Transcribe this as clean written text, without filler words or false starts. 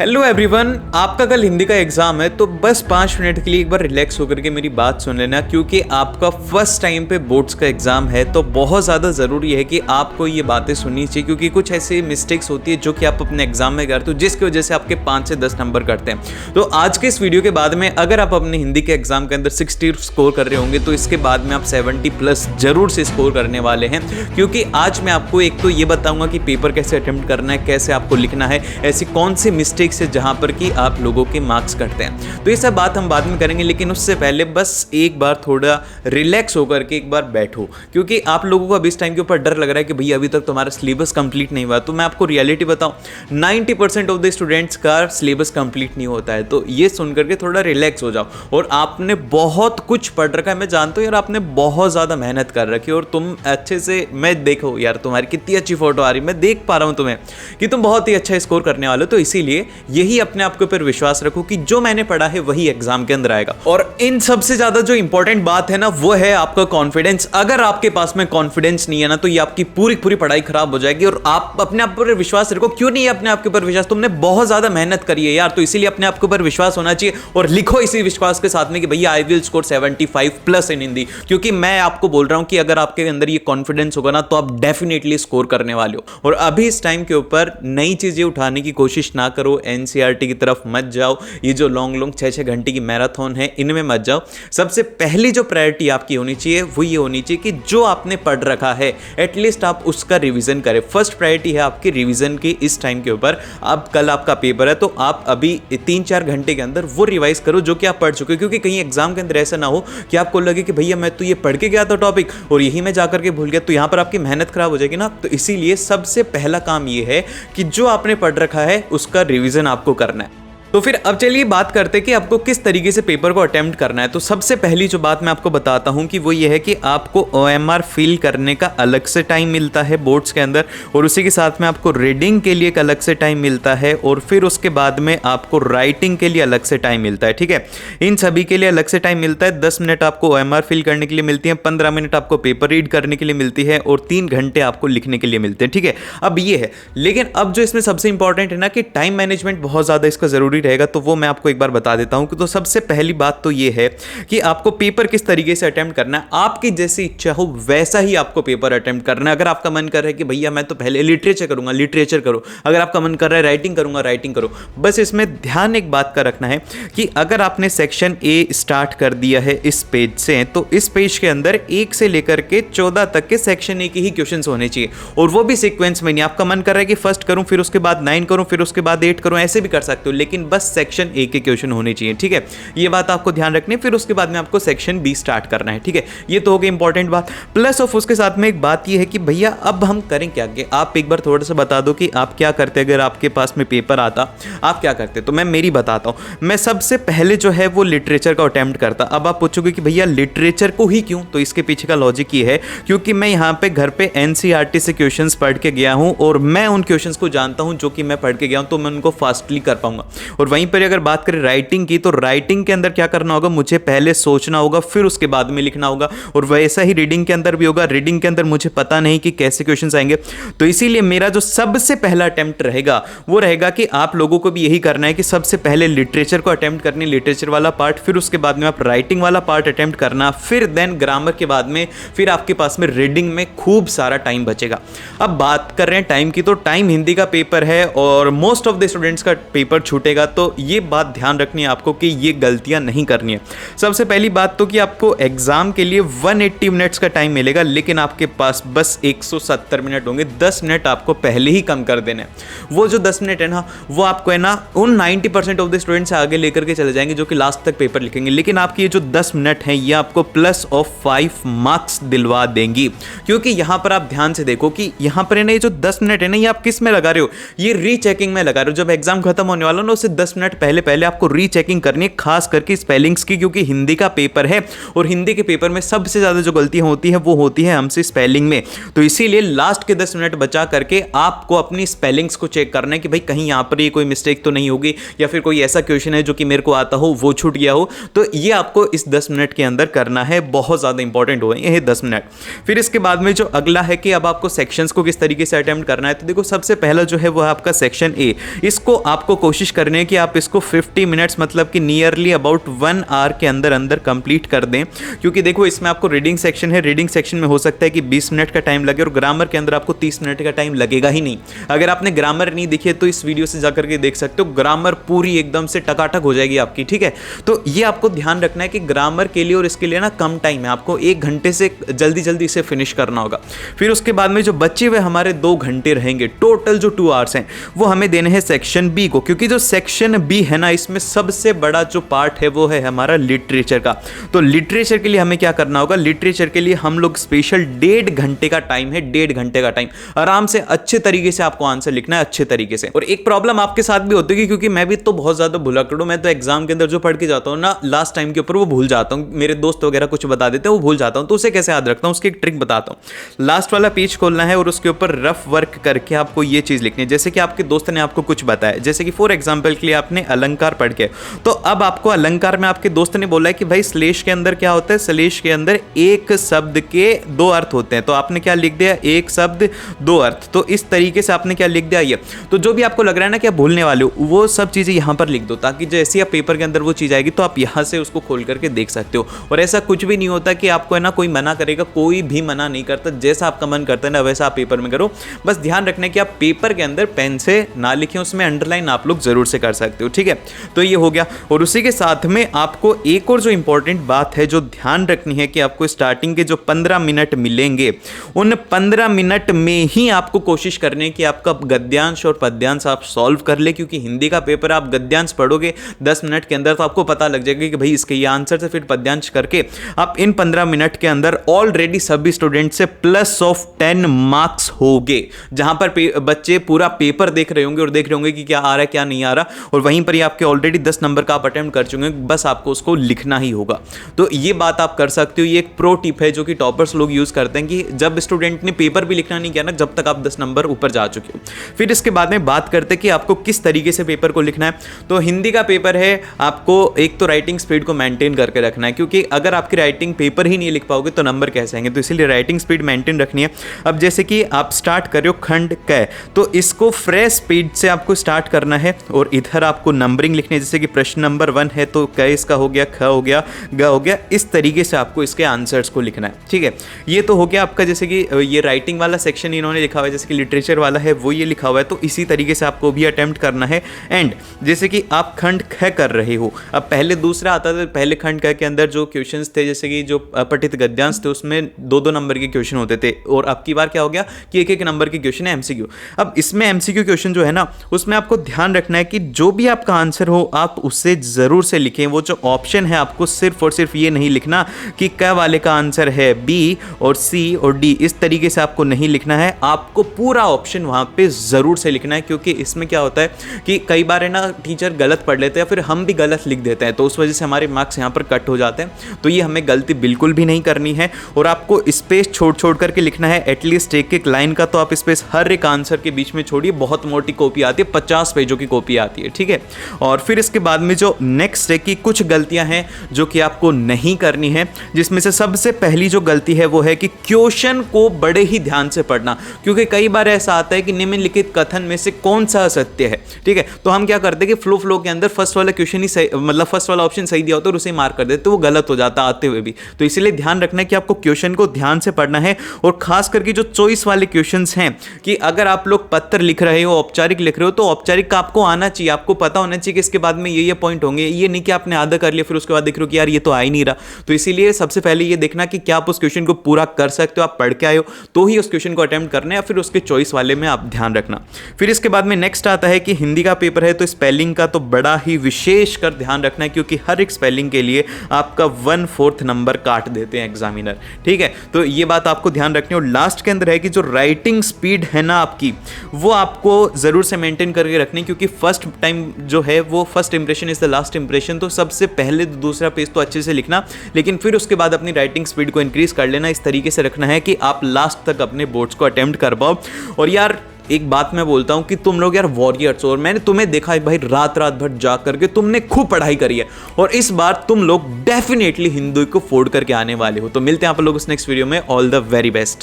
Hello everyone, आपका कल हिंदी का एग्जाम है तो बस 5 मिनट के लिए एक बार रिलैक्स होकर के मेरी बात सुन लेना, क्योंकि आपका फर्स्ट टाइम पे बोर्ड्स का एग्जाम है तो बहुत ज़्यादा ज़रूरी है कि आपको ये बातें सुननी चाहिए, क्योंकि कुछ ऐसी मिस्टेक्स होती है जो कि आप अपने एग्जाम में करते हो जिसकी वजह से आपके 5 से 10 नंबर कटते हैं। तो आज के इस वीडियो के बाद में अगर आप अपने हिंदी के एग्जाम के अंदर 60 स्कोर कर रहे होंगे तो इसके बाद में आप 70+ जरूर से स्कोर करने वाले हैं, क्योंकि आज मैं आपको एक तो ये बताऊंगा कि पेपर कैसे अटेम्प्ट करना है, कैसे आपको लिखना है, ऐसी कौन सी मिस्टेक से जहां पर कि आप लोगों के मार्क्स कटते हैं। तो ये सब बात हम बाद में करेंगे, लेकिन उससे पहले बस एक बार थोड़ा रिलैक्स होकर के एक बार बैठो, क्योंकि आप लोगों को अब इस टाइम के ऊपर डर लग रहा है कि भैया अभी तक तुम्हारा सिलेबस कंप्लीट नहीं हुआ। तो मैं आपको रियलिटी बताऊं, 90% ऑफ द स्टूडेंट्स का सिलेबस कंप्लीट नहीं होता है। तो ये सुनकर के थोड़ा रिलैक्स हो जाओ। और आपने बहुत कुछ पढ़ रखा है, मैं जानता हूं यार, आपने बहुत ज्यादा मेहनत कर रखी है और तुम अच्छे से, मैं देखो यार तुम्हारी कितनी अच्छी फोटो आ रही, मैं देख पा रहा हूं तुम्हें कि तुम बहुत ही अच्छा स्कोर करने वाले हो। तो इसीलिए यही अपने आप के ऊपर विश्वास रखो कि जो मैंने पढ़ा है वही एग्जाम के अंदर आएगा। और इन सबसे ज्यादा जो इंपॉर्टेंट बात है ना, वो है आपका कॉन्फिडेंस। अगर आपके पास में कॉन्फिडेंस नहीं है ना, तो ये आपकी पूरी पढ़ाई खराब हो जाएगी। और आप अपने आप पर विश्वास रखो। क्यों नहीं है अपने आप के ऊपर विश्वास? तुमने बहुत ज्यादा मेहनत करी है यार, तो इसीलिए अपने आप के ऊपर विश्वास होना चाहिए। और लिखो इसी विश्वास के साथ में कि भैया आई विल स्कोर 75+ इन हिंदी, क्योंकि मैं आपको बोल रहा हूं कि अगर आपके अंदर ये कॉन्फिडेंस होगा ना, तो आप डेफिनेटली स्कोर करने वाले हो। और अभी इस टाइम के ऊपर नई चीजें उठाने की कोशिश ना करो, एनसीईआरटी की तरफ मत जाओ, ये जो लॉन्ग 6-6 घंटे की मैराथन है इनमें मत जाओ। सबसे पहली जो प्रायोरिटी आपकी होनी चाहिए वो ये होनी चाहिए कि जो आपने पढ़ रखा है एटलीस्ट आप उसका रिवीजन करें। फर्स्ट प्रायोरिटी है आपकी रिवीजन की इस टाइम के ऊपर। अब कल आपका पेपर है तो आप अभी 3-4 घंटे के अंदर वो रिवाइज करो जो कि आप पढ़ चुके हो, क्योंकि कहीं एग्जाम के अंदर ऐसा ना हो कि आपको लगे कि भैया मैं तो ये पढ़ के गया था टॉपिक और यही मैं जाकर के भूल गया, तो यहां पर आपकी मेहनत खराब हो जाएगी ना। तो इसीलिए सबसे पहला काम ये है कि जो आपने पढ़ रखा है उसका रिवीजन आपको करना है। तो फिर अब चलिए बात करते हैं कि आपको किस तरीके से पेपर को अटेम्प्ट करना है। तो सबसे पहली जो बात मैं आपको बताता हूं कि वो ये है कि आपको OMR फिल करने का अलग से टाइम मिलता है बोर्ड्स के अंदर, और उसी के साथ में आपको रीडिंग के लिए एक अलग से टाइम मिलता है, और फिर उसके बाद में आपको राइटिंग के लिए अलग से टाइम मिलता है। ठीक है, इन सभी के लिए अलग से टाइम मिलता है। 10 मिनट आपको OMR फिल करने के लिए मिलती है, 15 मिनट आपको पेपर रीड करने के लिए मिलती है, और 3 घंटे आपको लिखने के लिए मिलते हैं। ठीक है, अब ये है, लेकिन अब जो इसमें सबसे इंपॉर्टेंट है ना कि टाइम मैनेजमेंट बहुत ज्यादा इसका जरूरी रहेगा, तो वो मैं आपको एक बार बता देता हूं कि तो सबसे पहली बात तो ये है कि आपको पेपर किस तरीके से अटेम्प्ट करना है। आपकी जैसी इच्छा हो वैसा ही आपको पेपर अटेम्प्ट करना है। अगर आपका मन कर रहा है कि भैया मैं तो पहले लिटरेचर करूंगा, लिटरेचर करो। अगर आपका मन कर रहा है राइटिंग करूंगा, राइटिंग करो। बस इसमें ध्यान एक बात का रखना है कि अगर आपने सेक्शन ए स्टार्ट कर दिया है इस पेज से, तो इस पेज के अंदर 1 से लेकर के 14 तक के सेक्शन ए के ही क्वेश्चन होने चाहिए, और वो भी सीक्वेंस में नहीं। आपका मन कर रहा है कि फर्स्ट करूं, फिर उसके बाद 9 करूं, फिर उसके बाद 8 करूं, ऐसे भी कर सकते हो, लेकिन बस सेक्शन ए के क्वेश्चन होने चाहिए। ठीक है, ये बात आपको ध्यान रखनी है। फिर उसके बाद में आपको सेक्शन बी स्टार्ट करना है। ठीक है, ये तो हो गई इंपॉर्टेंट बात। प्लस ऑफ उसके साथ में एक बात ये है कि भैया अब हम करें क्या आगे। आप एक बार थोड़ा सा बता दो कि आप क्या करते, अगर आपके पास में पेपर आता आप क्या करते। तो मैं मेरी बताता हूं। मैं सबसे पहले जो है वो लिटरेचर का अटेम्प्ट करता। अब आप पूछोगे कि भैया लिटरेचर को ही क्यों, तो इसके पीछे का लॉजिक ये है क्योंकि मैं यहाँ पे घर पे एनसीईआरटी से क्वेश्चंस पढ़ के गया हूं, और मैं उन क्वेश्चंस को जानता हूं जो कि मैं पढ़ के गया हूं, तो मैं उनको फास्टली कर पाऊंगा। और वहीं पर अगर बात करें राइटिंग की, तो राइटिंग के अंदर क्या करना होगा, मुझे पहले सोचना होगा, फिर उसके बाद में लिखना होगा। और वैसा ही रीडिंग के अंदर भी होगा। रीडिंग के अंदर मुझे पता नहीं कि कैसे क्वेश्चंस आएंगे, तो इसीलिए मेरा जो सबसे पहला अटेम्प्ट रहेगा वो रहेगा कि आप लोगों को भी यही करना है कि सबसे पहले लिटरेचर को अटेम्प्ट करनी, लिटरेचर वाला पार्ट, फिर उसके बाद में आप राइटिंग वाला पार्ट अटेम्प्ट करना, फिर देन ग्रामर के बाद में फिर आपके पास में रीडिंग में खूब सारा टाइम बचेगा। अब बात कर रहे हैं टाइम की, तो टाइम हिंदी का पेपर है और मोस्ट ऑफ द स्टूडेंट्स का पेपर छूटेगा, तो ये बात ध्यान रखनी है आपको कि ये गलतियां नहीं करनी है। सबसे पहली बात तो कि आपको एग्जाम के लिए 180 मिनट्स का टाइम मिलेगा, लेकिन आपके पास बस 170 मिनट होंगे। 10 मिनट आपको पहले ही कम कर देने। वो जो 10 मिनट है ना, वो आपको है ना उन 90% ऑफ द स्टूडेंट्स से आगे लेकर के चले जाएंगे जो कि लास्ट तक पेपर लिखेंगे। लेकिन आपकी ये जो 10 मिनट है ये आपको +5 मार्क्स दिलवा देंगी, क्योंकि यहां पर आप ध्यान से देखो कि यहां पर है ना ये जो 10 मिनट है ना, ये आप किस में लगा रहे हो, ये रीचेकिंग में लगा रहे हो। जब एग्जाम खत्म होने वाला ना, उससे 10 मिनट पहले पहले आपको रीचेकिंग करनी है, खास करके स्पेलिंग्स की, क्योंकि हिंदी का पेपर है और हिंदी के पेपर में सबसे ज़्यादा जो गलतियां होती है वो होती है हमसे स्पेलिंग में। तो इसीलिए लास्ट के 10 मिनट बचा करके आपको अपनी स्पेलिंग्स को चेक करना है कि भाई कहीं यहाँ पर ये कोई मिस्टेक तो नहीं होगी, या फिर कोई ऐसा क्वेश्चन है जो कि मेरे को आता हो वो छूट गया हो। तो ये आपको इस 10 मिनट के अंदर करना है, बहुत ज़्यादा इंपॉर्टेंट हो ये 10 मिनट। फिर इसके बाद में जो अगला है कि अब आपको सेक्शंस को किस तरीके से अटेम्प्ट करना है। तो देखो सबसे पहला जो है वो है आपका सेक्शन ए। इसको आपको कोशिश करनी है कि आप इसको 50 मिनट्स मतलब कि नियरली अबाउट 1 आवर के अंदर अंदर कंप्लीट कर दें, क्योंकि देखो इसमें आपको रीडिंग सेक्शन है, रीडिंग सेक्शन में हो सकता है कि 20 मिनट का टाइम लगे और ग्रामर के अंदर आपको 30 मिनट का टाइम लगेगा ही नहीं। अगर आपने ग्रामर नहीं देखी है तो इस वीडियो से जाकर के देख सकते हो, ग्रामर पूरी एकदम से टकाटक हो जाएगी आपकी, ठीक है। तो ये आपको ध्यान रखना है कि ग्रामर के लिए और इसके लिए ना कम टाइम है, आपको 1 घंटे से जल्दी जल्दी इसे फिनिश करना होगा। फिर उसके बाद में जो बचे हुए हमारे 2 घंटे रहेंगे, टोटल जो 2 आवर्स हैं वो हमें देने हैं सेक्शन बी को, क्योंकि जो सेक्शन बी है ना इसमें सबसे बड़ा जो पार्ट है वो है हमारा लिटरेचर का। तो लिटरेचर के लिए हमें क्या करना होगा, लिटरेचर के लिए हम लोग स्पेशल 1.5 घंटे का टाइम है, 1.5 घंटे का टाइम आराम से अच्छे तरीके से आपको आंसर लिखना है, अच्छे तरीके से। और एक प्रॉब्लम आपके साथ भी होती है, क्योंकि मैं भी तो बहुत ज्यादा भुलक्कड़ हूं, मैं तो एग्जाम के अंदर जो पढ़ के जाता हूं ना लास्ट टाइम के ऊपर वो भूल जाता हूं, मेरे दोस्त वगैरह कुछ बता देते हैं वो भूल जाता हूं, तो उसे कैसे याद रखता हूं उसकी एक ट्रिक बताता हूं। लास्ट वाला पेज खोलना है और उसके ऊपर रफ वर्क करके आपको ये चीज लिखनी है, जैसे कि आपके दोस्त ने आपको कुछ बताया, जैसे कि फॉर एग्जांपल के लिए आपने अलंकार पढ़ के, तो अब आपको अलंकार में आपके दोस्त ने बोला है कि भाई श्लेष के अंदर क्या होता है, श्लेष के अंदर एक शब्द के 2 अर्थ होते हैं, तो आपने क्या लिख दिया, एक शब्द 2 अर्थ। तो इस तरीके से आपने क्या लिख दिया ये, तो जो भी आपको लग रहा है ना कि आप भूलने वाले हो वो सब चीजें यहां पर लिख दो, ताकि जैसे ही आप पेपर के अंदर वो चीज आएगी तो आप यहां से उसको खोल करके देख सकते हो। और ऐसा कुछ भी नहीं होता कि आपको है ना कोई मना करेगा, कोई भी मना नहीं करता, जैसा आपका मन करता है ना वैसा आप पेपर में करो। बस ध्यान रखना है कि आप पेपर के अंदर पेन से ना लिखें, उसमें अंडरलाइन आप लोग जरूर से कर सकते हो, ठीक है। तो ये हो गया। और उसी के साथ में आपको एक और जो इंपॉर्टेंट बात है जो ध्यान रखनी है कि आपको स्टार्टिंग के जो 15 मिनट मिलेंगे उन 15 मिनट में ही आपको कोशिश करनी है कि आपका गद्यांश और पद्यांश आप सॉल्व कर ले, क्योंकि हिंदी का पेपर आप गद्यांश पढ़ोगे 10 मिनट के अंदर तो आपको पता लग जाएगा कि भाई इसके ये आंसर से, फिर पद्यांश करके आप इन 15 मिनट के अंदर ऑलरेडी सभी स्टूडेंट से +10 मार्क्स होंगे, जहां पर बच्चे पूरा पेपर देख रहे होंगे और देख रहे होंगे कि क्या आ रहा है क्या नहीं आ रहा, और वहीं पर ही आपके ऑलरेडी 10 नंबर का आप अटेम्प्ट कर चुके हैं, बस आपको उसको लिखना ही होगा। तो ये बात आप कर सकते हो, ये एक प्रो टिप है जो कि टॉपर्स लोग यूज करते हैं कि जब स्टूडेंट ने पेपर भी लिखना नहीं किया ना जब तक आप 10 नंबर ऊपर जा चुके हो। फिर इसके बाद में बात करते हैं कि आपको किस तरीके से पेपर को लिखना है। तो हिंदी का पेपर है, आपको एक तो राइटिंग स्पीड को मेंटेन करके रखना है, क्योंकि अगर आपकी राइटिंग पेपर ही नहीं लिख पाओगे तो नंबर कैसे आएंगे, तो इसीलिए राइटिंग स्पीड मेंटेन रखनी है। अब जैसे कि आप स्टार्ट कर रहे हो खंड क, तो इसको फ्रेश स्पीड से आपको स्टार्ट करना है और इधर आपको नंबरिंग लिखनी है, जैसे कि प्रश्न नंबर 1 है तो क इसका हो गया, ख हो गया, ग हो गया, इस तरीके से आपको इसके आंसर्स को लिखना है, ठीक है। ये तो हो गया आपका, जैसे कि ये राइटिंग वाला सेक्शन इन्होंने लिखा हुआ है, जैसे कि लिटरेचर वाला है वो ये लिखा हुआ है, तो इसी तरीके से आपको भी अटेम्प्ट करना है। एंड जैसे कि आप खंड ख कर रहे हो, अब पहले दूसरा आता था, पहले खंड ख के अंदर जो क्वेश्चंस थे जैसे कि जो पठित गद्यांश थे उसमें 2-2 नंबर के क्वेश्चन होते थे, और अब की बार क्या हो गया कि 1-1 नंबर के क्वेश्चन है एमसीक्यू। अब इसमें एमसीक्यू क्वेश्चन जो है ना उसमें आपको ध्यान रखना है कि जो भी आपका आंसर हो आप उससे जरूर से लिखें। वो जो ऑप्शन है आपको सिर्फ और सिर्फ ये नहीं लिखना कि क वाले का आंसर है बी और सी और डी, इस तरीके से आपको नहीं लिखना है, आपको पूरा ऑप्शन वहां पे जरूर से लिखना है। क्योंकि इसमें क्या होता है कि कई बार है ना टीचर गलत पढ़ लेते हैं, फिर हम भी गलत लिख देते हैं, तो उस वजह से हमारे मार्क्स यहाँ पर कट हो जाते हैं। तो ये हमें गलती बिल्कुल भी नहीं करनी है, और आपको स्पेस छोड़ करके लिखना है, एटलीस्ट एक लाइन का तो आप स्पेस हर एक आंसर के बीच में छोड़िए। बहुत मोटी कॉपी आती है, 50 पेजों की कॉपी आती है, ठीक है। और फिर इसके बाद में जो नेक्स्ट है कि कुछ गलतियां हैं जो कि आपको नहीं करनी है, जिसमें से सबसे पहली जो गलती है वो है कि क्वेश्चन को बड़े ही ध्यान से पढ़ना, क्योंकि कई बार ऐसा आता है कि निम्नलिखित कथन में से कौन सा असत्य है, ठीक है। तो हम क्या करते हैं कि फ्लो के अंदर फर्स्ट वाला क्वेश्चन ही सही, मतलब फर्स्ट वाला ऑप्शन सही दिया होता है और उसे मार्क कर देते, तो वो गलत हो जाता आते हुए भी। तो इसलिए ध्यान रखना है कि आपको क्वेश्चन को ध्यान से पढ़ना है, और खास करके जो चॉइस वाले क्वेश्चंस हैं कि अगर आप लोग पत्र लिख रहे हो, औपचारिक लिख रहे हो, तो औपचारिक का आपको आना चाहिए, आपको पता होना चाहिए कि इसके बाद में ये पॉइंट अटेम्प्ट होंगे, ये नहीं कि आपने आधा कर लिया फिर उसके बाद देख रहे हो कि यार ये तो आ ही नहीं रहा। तो इसीलिए सबसे पहले ये देखना कि क्या आप उस क्वेश्चन को पूरा कर सकते हो, आप पढ़ के आए हो तो ही उस क्वेश्चन को अटेम्प्ट करना है, या फिर उसके चॉइस वाले में आप ध्यान रखना। फिर इसके बाद में नेक्स्ट आता है कि हिंदी का पेपर है तो स्पेलिंग का तो बड़ा ही विशेष कर ध्यान रखना है, क्योंकि हर एक स्पेलिंग के लिए आपका 1/4 नंबर काट देते हैं एग्जामिनर, ठीक है। तो ये बात आपको ध्यान रखनी है। और लास्ट के अंदर है कि जो राइटिंग स्पीड है ना आपकी, वो आपको जरूर से मेंटेन करके रखनी, क्योंकि फर्स्ट टाइम जो है वो first impression is the last impression. तो सबसे पहले दूसरा पेज तो अच्छे से लिखना, लेकिन फिर उसके बाद अपनी राइटिंग स्पीड को इंक्रीज कर लेना। इस तरीके से रखना है कि आप लास्ट तक अपने बोर्ड्स को अटेम्प्ट कर पाओ। और यार एक बात मैं बोलता हूं कि तुम लोग यार वॉरियर्स हो, और मैंने तुम्हें देखा है भाई रात रात भर जाग करके तुमने खूब पढ़ाई करी है, और इस बार तुम लोग डेफिनेटली हिंदी को फोड़ करके आने वाले हो। तो मिलते हैं आप लोग उस नेक्स्ट वीडियो में। All the very best.